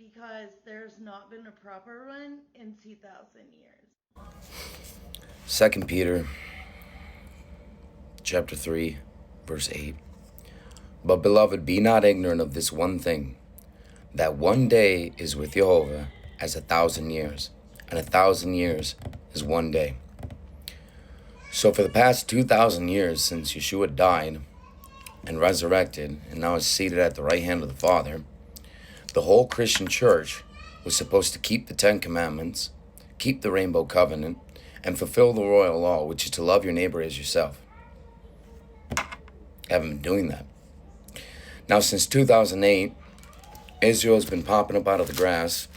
because there's not been a proper one in 2,000 years. 2 Peter chapter 3, verse 8. But beloved, be not ignorant of this one thing, that one day is with Yahovah as 1,000 years, and 1,000 years is one day. So for the past 2,000 years since Yeshua died and resurrected and now is seated at the right hand of the Father, the whole Christian church was supposed to keep the 10 Commandments, keep the Rainbow Covenant, and fulfill the royal law, which is to love your neighbor as yourself. I haven't been doing that. Now, since 2008, Israel has been popping up out of the grass,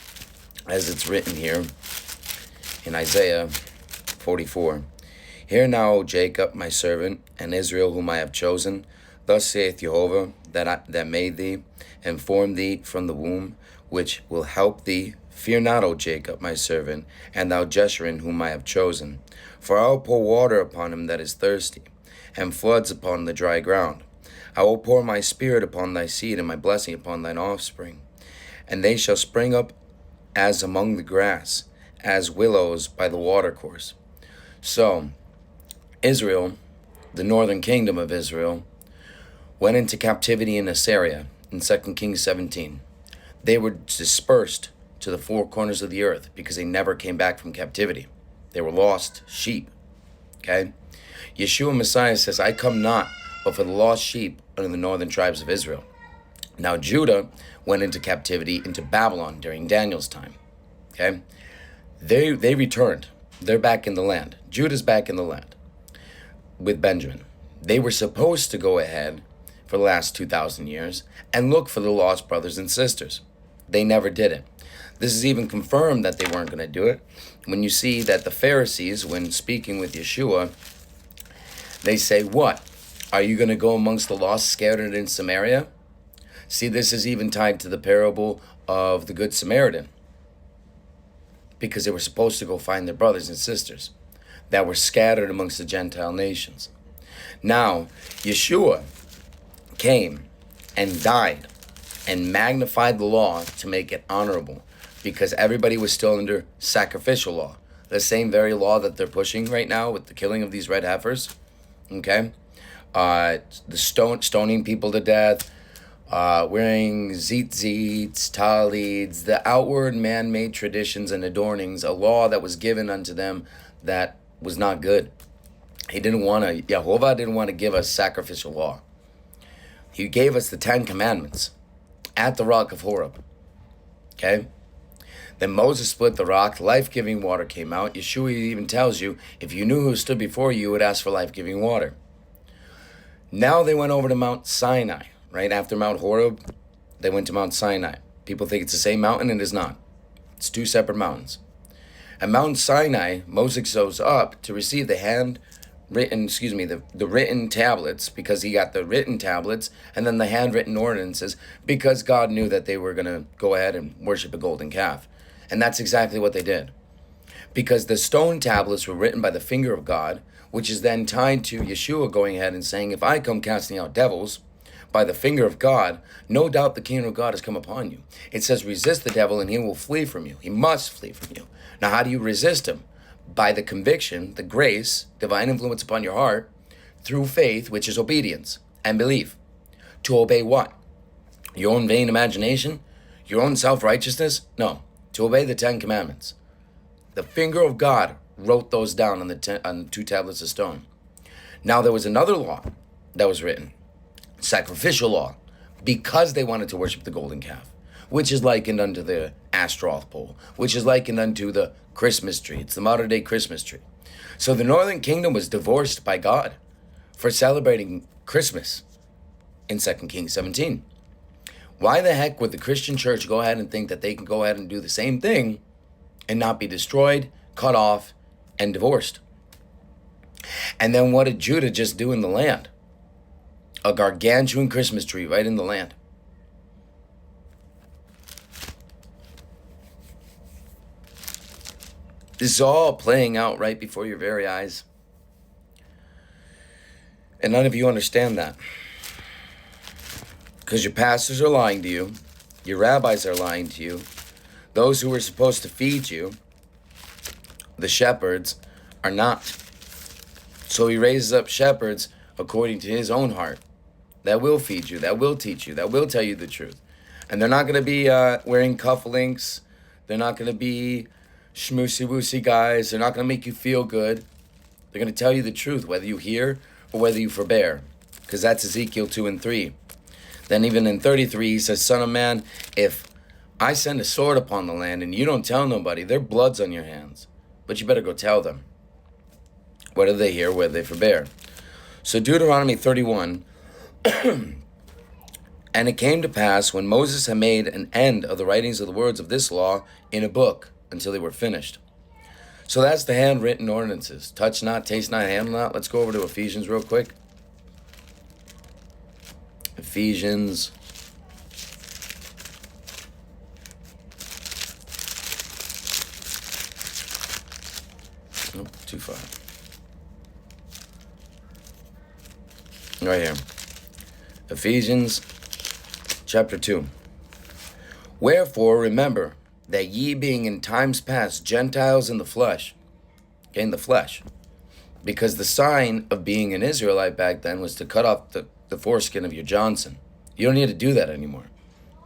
as it's written here in Isaiah 44. Hear now, O Jacob, my servant, and Israel, whom I have chosen. Thus saith Yahovah, that made thee, and formed thee from the womb, which will help thee. Fear not, O Jacob, my servant, and thou Jeshurun, whom I have chosen. For I will pour water upon him that is thirsty, and floods upon the dry ground. I will pour my spirit upon thy seed, and my blessing upon thine offspring. And they shall spring up as among the grass, as willows by the watercourse. So, Israel, the northern kingdom of Israel, went into captivity in Assyria in 2 Kings 17. They were dispersed to the four corners of the earth because they never came back from captivity. They were lost sheep. Okay? Yeshua Messiah says, I come not but for the lost sheep under the northern tribes of Israel. Now Judah went into captivity into Babylon during Daniel's time. Okay? They returned. They're back in the land. Judah's back in the land with Benjamin. They were supposed to go ahead for the last 2,000 years and look for the lost brothers and sisters. They never did it. This is even confirmed that they weren't going to do it when you see that the Pharisees, when speaking with Yeshua, they say, what? Are you going to go amongst the lost scattered in Samaria? See, this is even tied to the parable of the Good Samaritan, because they were supposed to go find their brothers and sisters that were scattered amongst the Gentile nations. Now, Yeshua came and died and magnified the law to make it honorable, because everybody was still under sacrificial law, the same very law that they're pushing right now with the killing of these red heifers. Okay, the stoning people to death, wearing tzitzits, talids, the outward man-made traditions and adornings, a law that was given unto them that was not good. Yahovah didn't want to give us sacrificial law. He gave us the 10 Commandments at the rock of Horeb. Okay? Then Moses split the rock, life-giving water came out. Yeshua even tells you, if you knew who stood before you, you would ask for life-giving water. Now they went over to Mount Sinai. Right after Mount Horeb, they went to Mount Sinai. People think it's the same mountain, and it is not. It's two separate mountains. At Mount Sinai, Moses goes up to receive the written tablets, because he got the written tablets, and then the handwritten ordinances, because God knew that they were going to go ahead and worship a golden calf. And that's exactly what they did. Because the stone tablets were written by the finger of God, which is then tied to Yeshua going ahead and saying, if I come casting out devils by the finger of God, no doubt the kingdom of God has come upon you. It says, resist the devil and he will flee from you. He must flee from you. Now, how do you resist him? By the conviction, the grace, divine influence upon your heart, through faith, which is obedience and belief. To obey what? Your own vain imagination? Your own self-righteousness? No. To obey the 10 Commandments. The finger of God wrote those down on the 2 tablets of stone. Now, there was another law that was written. Sacrificial law, because they wanted to worship the golden calf, which is likened unto the Ashtaroth pole, which is likened unto the Christmas tree. It's the modern day Christmas tree. So the northern kingdom was divorced by God for celebrating Christmas in 2 Kings 17. Why the heck would the Christian church go ahead and think that they can go ahead and do the same thing and not be destroyed, cut off, and divorced? And then what did Judah just do in the land? A gargantuan Christmas tree right in the land. This is all playing out right before your very eyes. And none of you understand that. Because your pastors are lying to you. Your rabbis are lying to you. Those who were supposed to feed you, the shepherds, are not. So he raises up shepherds according to his own heart that will feed you, that will teach you, that will tell you the truth. And they're not going to be wearing cufflinks. They're not going to be schmoosy-woosy guys. They're not going to make you feel good. They're going to tell you the truth, whether you hear or whether you forbear. Because that's Ezekiel 2 and 3. Then even in 33, he says, Son of man, if I send a sword upon the land and you don't tell nobody, their blood's on your hands. But you better go tell them. Whether they hear, whether they forbear. So Deuteronomy 31, and it came to pass when Moses had made an end of the writings of the words of this law in a book until they were finished. So that's the handwritten ordinances. Touch not, taste not, handle not. Let's go over to Ephesians real quick. Ephesians. Nope, too far. Right here. Ephesians chapter 2. Wherefore remember that ye being in times past Gentiles in the flesh, because the sign of being an Israelite back then was to cut off the foreskin of your Johnson. You don't need to do that anymore,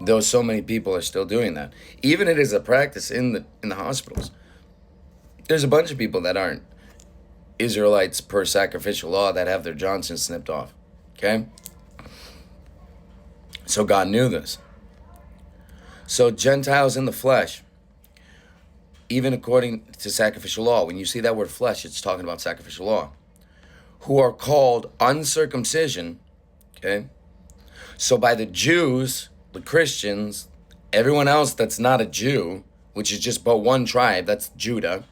though so many people are still doing that. Even it is a practice in the hospitals. There's a bunch of people that aren't Israelites per sacrificial law that have their Johnson snipped off. Okay? So God knew this. So Gentiles in the flesh, even according to sacrificial law, when you see that word flesh, it's talking about sacrificial law, who are called uncircumcision, okay? So by the Jews, the Christians, everyone else that's not a Jew, which is just but one tribe, that's Judah,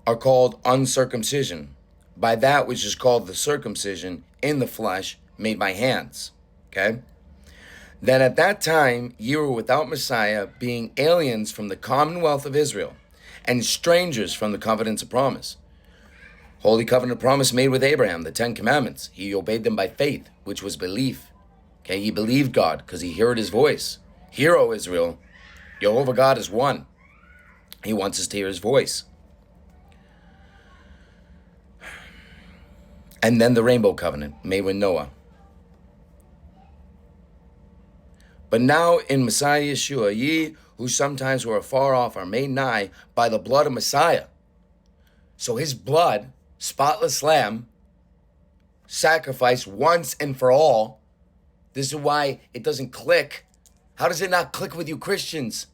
are called uncircumcision by that which is called the circumcision in the flesh made by hands, okay? Then at that time ye were without Messiah, being aliens from the commonwealth of Israel, and strangers from the covenants of promise. Holy covenant of promise made with Abraham, the 10 commandments. He obeyed them by faith, which was belief. Okay, he believed God because he heard his voice. Hear, O Israel, Yahovah God is one. He wants us to hear his voice. And then the rainbow covenant made with Noah. But now in Messiah Yeshua, ye who sometimes were afar off are made nigh by the blood of Messiah. So his blood, spotless lamb, sacrificed once and for all. This is why it doesn't click. How does it not click with you Christians?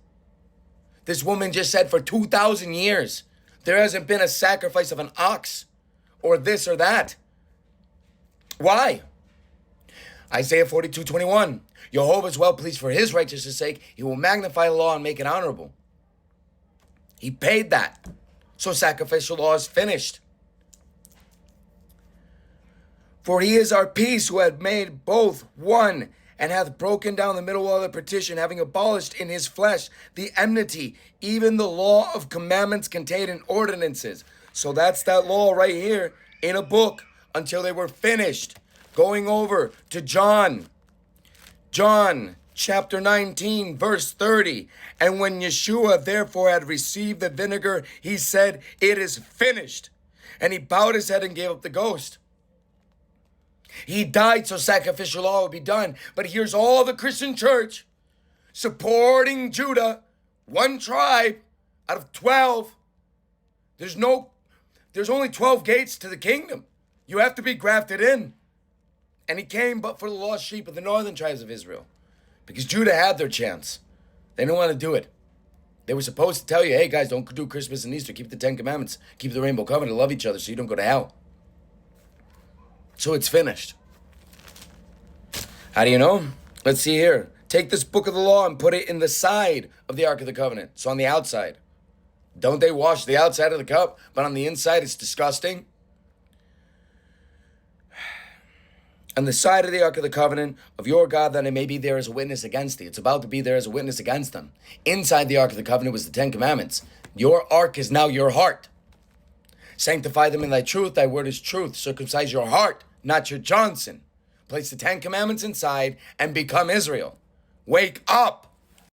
This woman just said for 2,000 years, there hasn't been a sacrifice of an ox or this or that. Why? Isaiah 42:21. Yahovah is well pleased for his righteousness' sake. He will magnify the law and make it honorable. He paid that. So sacrificial law is finished. For he is our peace, who hath made both one, and hath broken down the middle wall of the partition, having abolished in his flesh the enmity, even the law of commandments contained in ordinances. So that's that law right here in a book until they were finished. Going over to John chapter 19, verse 30. And when Yeshua therefore had received the vinegar, he said, it is finished. And he bowed his head and gave up the ghost. He died so sacrificial law would be done. But here's all the Christian church supporting Judah, one tribe out of 12. There's only 12 gates to the kingdom. You have to be grafted in. And he came but for the lost sheep of the northern tribes of Israel. Because Judah had their chance. They didn't want to do it. They were supposed to tell you, hey guys, don't do Christmas and Easter. Keep the 10 commandments. Keep the rainbow covenant. Love each other so you don't go to hell. So it's finished. How do you know? Let's see here. Take this book of the law and put it in the side of the Ark of the Covenant. So on the outside. Don't they wash the outside of the cup? But on the inside it's disgusting. On the side of the Ark of the Covenant of your God, that it may be there as a witness against thee. It's about to be there as a witness against them. Inside the Ark of the Covenant was the 10 commandments. Your ark is now your heart. Sanctify them in thy truth. Thy word is truth. Circumcise your heart, not your Johnson. Place the 10 commandments inside and become Israel. Wake up!